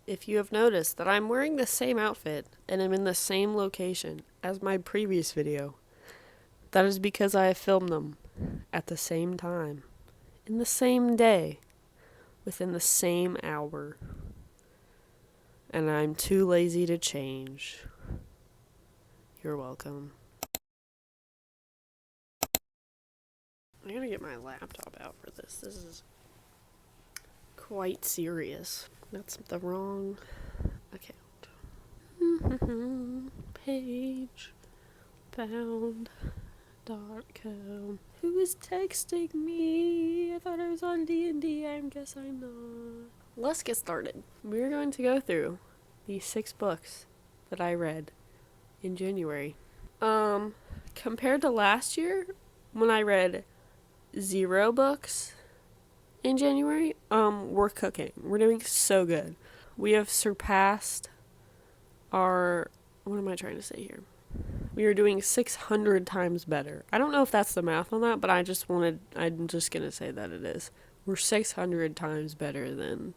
if you have noticed that I'm wearing the same outfit and I'm in the same location as my previous video, that is because I have filmed them at the same time, in the same day, within the same hour. And I'm too lazy to change. You're welcome. I gotta get my laptop out for this. This is quite serious. That's the wrong account. Page found.com. Who is texting me? I thought I was on D&D. I guess I'm not. Let's get started. We're going to go through the 6 books that I read in January. Compared to last year, when I read 0 books in January, we're cooking. We're doing so good. We have surpassed our, what am I trying to say here? We are doing 600 times better. I don't know if that's the math on that, but I'm just gonna say that it is. We're 600 times better than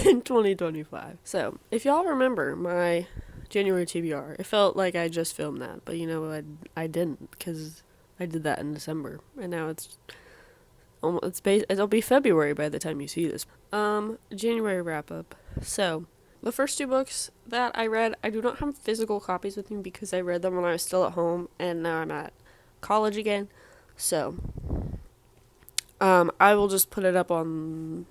in 2025. So, if y'all remember my January TBR, it felt like I just filmed that, but you know, I didn't, because I did that in December, and now it'll be February by the time you see this. January wrap up. So, the first 2 books that I read, I do not have physical copies with me because I read them when I was still at home, and now I'm at college again. So, I will just put it up on,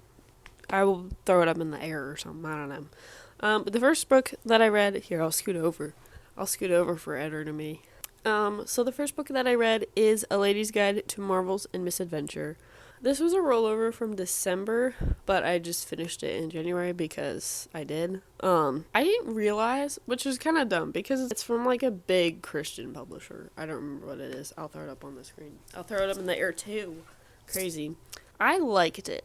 I will throw it up in the air or something, I don't know. But the first book that I read, here, I'll scoot over for Eder to me. So the first book that I read is A Lady's Guide to Marvels and Misadventure. This was a rollover from December, but I just finished it in January because I did. I didn't realize, which is kind of dumb, because it's from like a big Christian publisher. I don't remember what it is. I'll throw it up on the screen. I'll throw it up in the air too. Crazy. I liked it.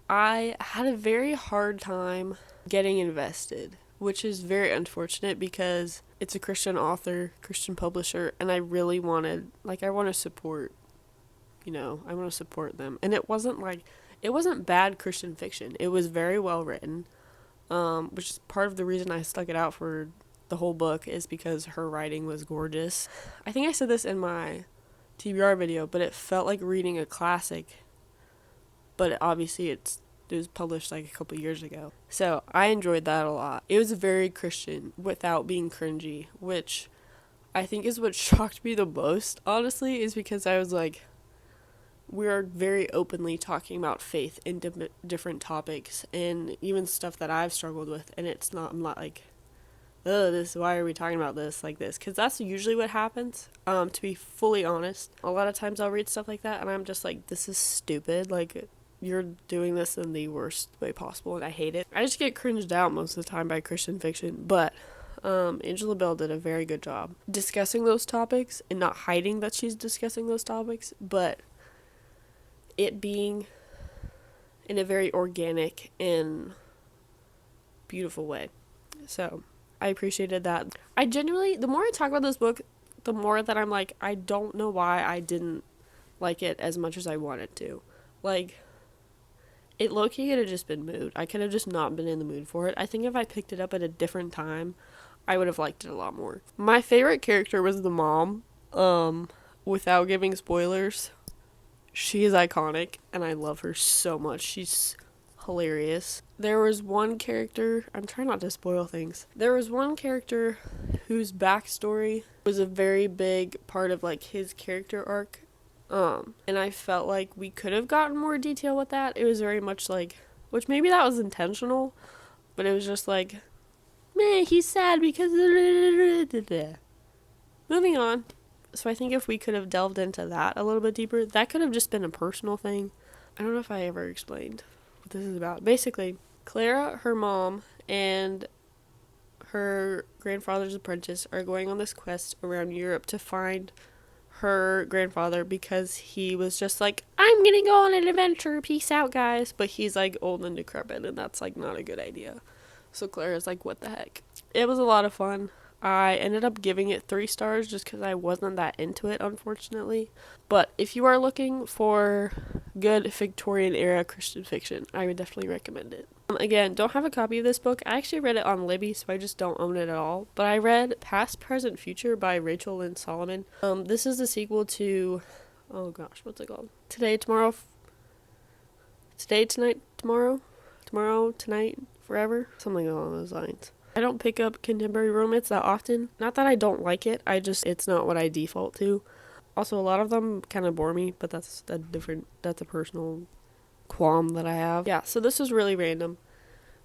I had a very hard time getting invested, which is very unfortunate because it's a Christian author, Christian publisher, and I really wanted, I want to support, I want to support them. And it wasn't bad Christian fiction. It was very well written, which is part of the reason I stuck it out for the whole book, is because her writing was gorgeous. I think I said this in my TBR video, but it felt like reading a classic, but obviously it was published a couple years ago. So I enjoyed that a lot. It was very Christian without being cringy, which I think is what shocked me the most, honestly, is because I was like, we are very openly talking about faith in different topics and even stuff that I've struggled with, and I'm not like, oh, why are we talking about this like this? Because that's usually what happens, to be fully honest. A lot of times I'll read stuff like that and I'm just like, this is stupid, you're doing this in the worst way possible, and I hate it. I just get cringed out most of the time by Christian fiction, but Angela Bell did a very good job discussing those topics and not hiding that she's discussing those topics, but it being in a very organic and beautiful way. So, I appreciated that. I genuinely, the more I talk about this book, the more that I'm like, I don't know why I didn't like it as much as I wanted to. It low-key could have just been mood. I could have just not been in the mood for it. I think if I picked it up at a different time, I would have liked it a lot more. My favorite character was the mom, without giving spoilers. She is iconic, and I love her so much. She's hilarious. There was one character, I'm trying not to spoil things. There was one character whose backstory was a very big part of his character arc. And I felt like we could have gotten more detail with that. It was very much which maybe that was intentional, but it was just man, he's sad because moving on. So I think if we could have delved into that a little bit deeper, that could have just been a personal thing. I don't know if I ever explained what this is about. Basically, Clara, her mom, and her grandfather's apprentice are going on this quest around Europe to find her grandfather, because he was just I'm gonna go on an adventure, peace out guys, but he's old and decrepit, and that's not a good idea. So Clara's what the heck. It was a lot of fun. I ended up giving it 3 stars just because I wasn't that into it, unfortunately. But if you are looking for good Victorian era Christian fiction, I would definitely recommend it. Again, don't have a copy of this book. I actually read it on Libby, so I just don't own it at all. But I read Past, Present, Future by Rachel Lynn Solomon. This is the sequel to, oh gosh, what's it called? Today, Tonight, Tomorrow? Tomorrow, Tonight, Forever? Something along those lines. I don't pick up contemporary romance that often. Not that I don't like it, it's not what I default to. Also, a lot of them kind of bore me, but that's a personal qualm that I have. Yeah, so this was really random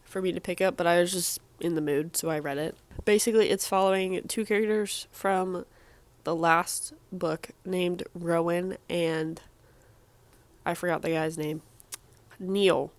for me to pick up, but I was just in the mood, so I read it. Basically, it's following 2 characters from the last book named Rowan and I forgot the guy's name. Neil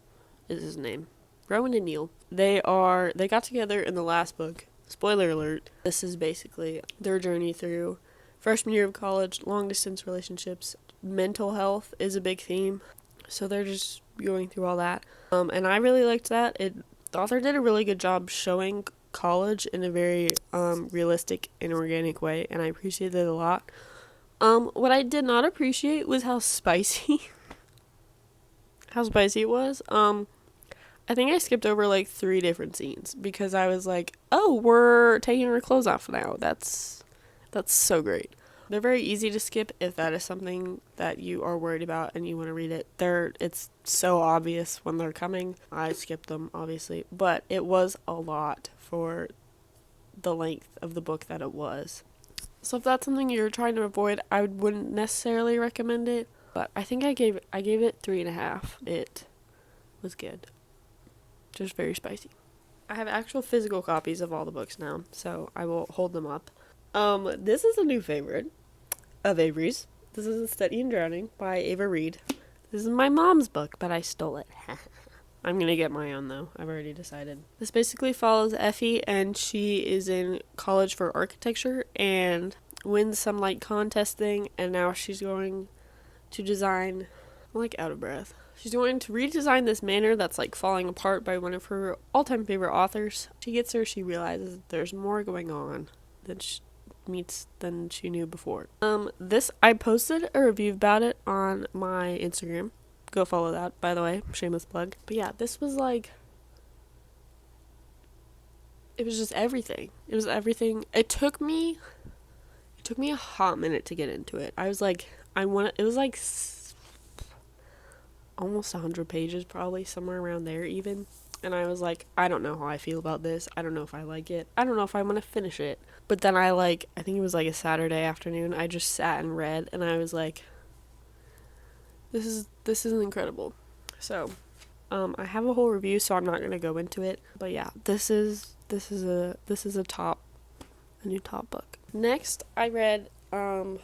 is his name. Rowan and Neil. They got together in the last book. Spoiler alert. This is basically their journey through freshman year of college, long distance relationships. Mental health is a big theme. So they're just going through all that. And I really liked that. The author did a really good job showing college in a very realistic and organic way, and I appreciated it a lot. What I did not appreciate was how spicy it was. I think I skipped over like 3 different scenes because I was like, oh, we're taking our clothes off now. That's so great. They're very easy to skip if that is something that you are worried about and you want to read it. It's so obvious when they're coming. I skipped them, obviously, but it was a lot for the length of the book that it was. So if that's something you're trying to avoid, I wouldn't necessarily recommend it, but I think I gave it 3.5. It was good. Just very spicy. I have actual physical copies of all the books now, so I will hold them up. This is a new favorite of Avery's. This is A Study in Drowning by Ava Reed. This is my mom's book, but I stole it. I'm gonna get my own, though. I've already decided. This basically follows Effie, and she is in college for architecture and wins some, like, contest thing, and now she's going to design... I'm, like, out of breath. She's going to redesign this manor that's, like, falling apart by one of her all-time favorite authors. She gets there, she realizes there's more going on than she knew before. I posted a review about it on my Instagram. Go follow that, by the way. Shameless plug. But yeah, this was like... It was just everything. It was everything. It took me a hot minute to get into it. I was like, it was like almost 100 pages, probably, somewhere around there even. And I was like, I don't know how I feel about this. I don't know if I like it. I don't know if I'm gonna finish it. But then I think it was like a Saturday afternoon, I just sat and read, and I was like, this is incredible. So, I have a whole review, so I'm not gonna go into it. But yeah, this is a new top book. Next, I read, I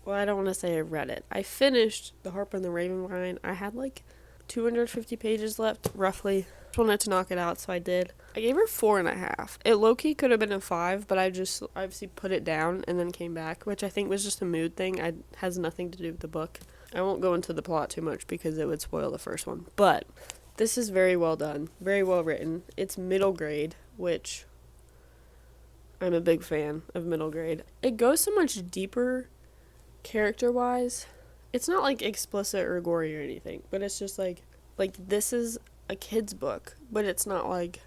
don't want to say I read it. I finished The Harper and the Raven. I had like 250 pages left, roughly. I just wanted to knock it out, so I did. I gave her 4.5. It low-key could have been a 5, but I just obviously put it down and then came back, which I think was just a mood thing. It has nothing to do with the book. I won't go into the plot too much because it would spoil the first one. But this is very well done, very well written. It's middle grade, which I'm a big fan of middle grade. It goes so much deeper character-wise. It's not like explicit or gory or anything, but it's just like this is a kid's book, but it's not like,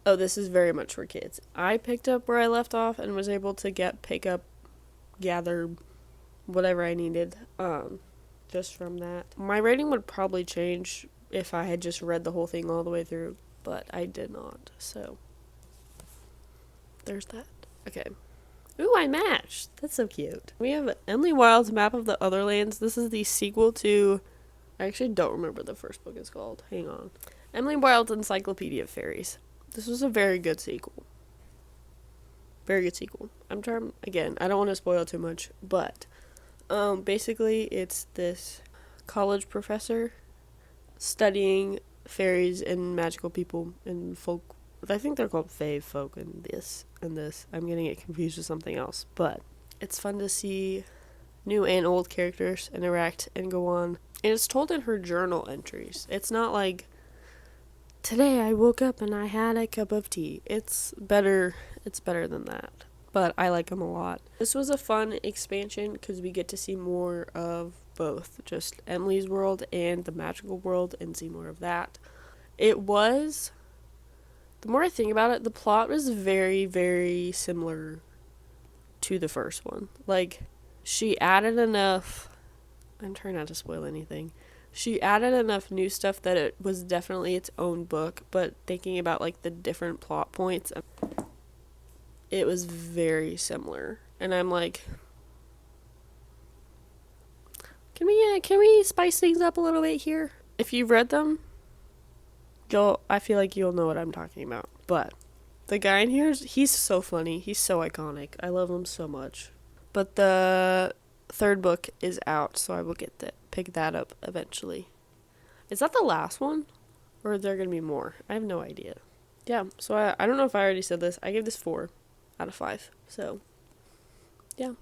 oh, this is very much for kids. I picked up where I left off and was able to gather whatever I needed just from that. My rating would probably change if I had just read the whole thing all the way through, but I did not, so there's that. Okay. Ooh, I matched. That's so cute. We have Emily Wilde's Map of the Otherlands. This is the sequel to... I actually don't remember what the first book is called. Hang on. Emily Wilde's Encyclopedia of Fairies. This was a very good sequel. Very good sequel. Again, I don't want to spoil too much, but basically it's this college professor studying fairies and magical people and folk. I think they're called fae folk in this. I'm getting it confused with something else, but it's fun to see new and old characters interact and go on. And it's told in her journal entries. It's not like today I woke up and I had a cup of tea. It's better than that, but I like them a lot. This was a fun expansion because we get to see more of both just Emily's world and the magical world and see more of that. It was, the more I think about it, the plot was very, very similar to the first one. Like, she added enough, I'm trying not to spoil anything, she added enough new stuff that it was definitely its own book, but thinking about, like, the different plot points, it was very similar. And I'm like, can we spice things up a little bit here? If you've read them, I feel like you'll know what I'm talking about. But the guy in here, he's so funny. He's so iconic. I love him so much. But the third book is out, so I will pick that up eventually. Is that the last one? Or are there going to be more? I have no idea. Yeah, so I don't know if I already said this. I gave this 4 out of 5. So, yeah.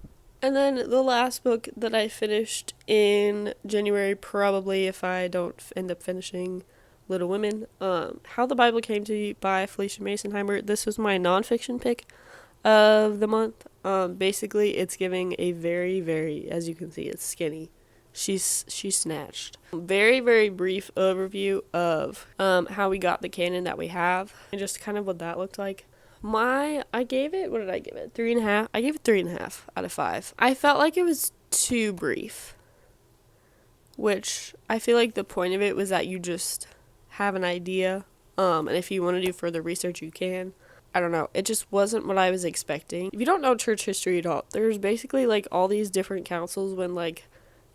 And then the last book that I finished in January, probably if I don't end up finishing Little Women, How the Bible Came to Me by Felicia Masonheimer. This was my nonfiction pick of the month. Basically, it's giving a very, very, as you can see, it's skinny. She's snatched. Very, very brief overview of how we got the canon that we have and just kind of what that looked like. I gave it, what did I give it? 3.5? I gave it 3.5 out of 5. I felt like it was too brief, which I feel like the point of it was that you just have an idea, and if you want to do further research, you can. I don't know. It just wasn't what I was expecting. If you don't know church history at all, there's basically, like, all these different councils when, like,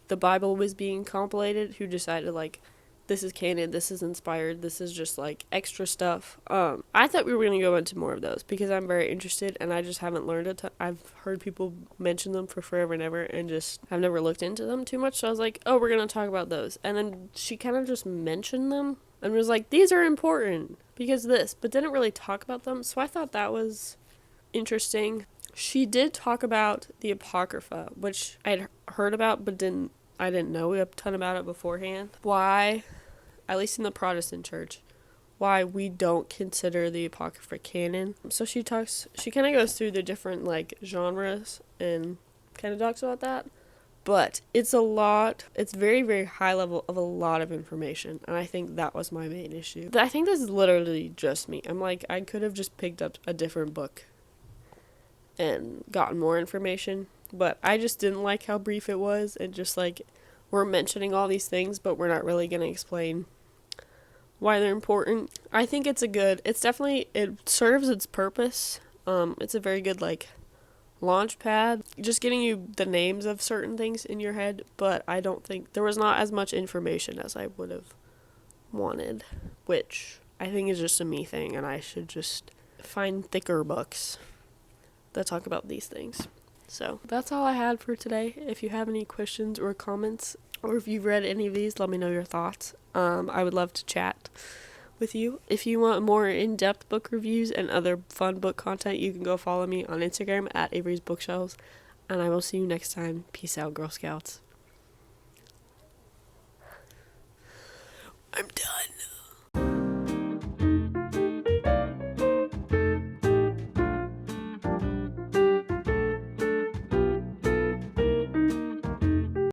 the Bible was being compilated who decided, like, this is canon, this is inspired, this is just, like, extra stuff. I thought we were going to go into more of those because I'm very interested and I just haven't learned a ton. I've heard people mention them for forever and ever and just have never looked into them too much. So I was like, oh, we're going to talk about those. And then she kind of just mentioned them and was like, these are important because this, but didn't really talk about them. So I thought that was interesting. She did talk about the Apocrypha, which I'd heard about, but I didn't know a ton about it beforehand. Why, at least in the Protestant church, why we don't consider the Apocrypha canon. So she kind of goes through the different, like, genres and kind of talks about that. But it's very, very high level of a lot of information. And I think that was my main issue. I think this is literally just me. I'm like, I could have just picked up a different book and gotten more information. But I just didn't like how brief it was. And just, like, we're mentioning all these things, but we're not really going to explain why they're important. I think it serves its purpose. It's a very good, like, launch pad, just getting you the names of certain things in your head, but I don't think there was not as much information as I would have wanted, which I think is just a me thing, and I should just find thicker books that talk about these things. So that's all I had for today. If you have any questions or comments, or if you've read any of these, let me know your thoughts. I would love to chat with you. If you want more in-depth book reviews and other fun book content, you can go follow me on Instagram at averysbookshelves, and I will see you next time. Peace out, Girl Scouts. I'm done.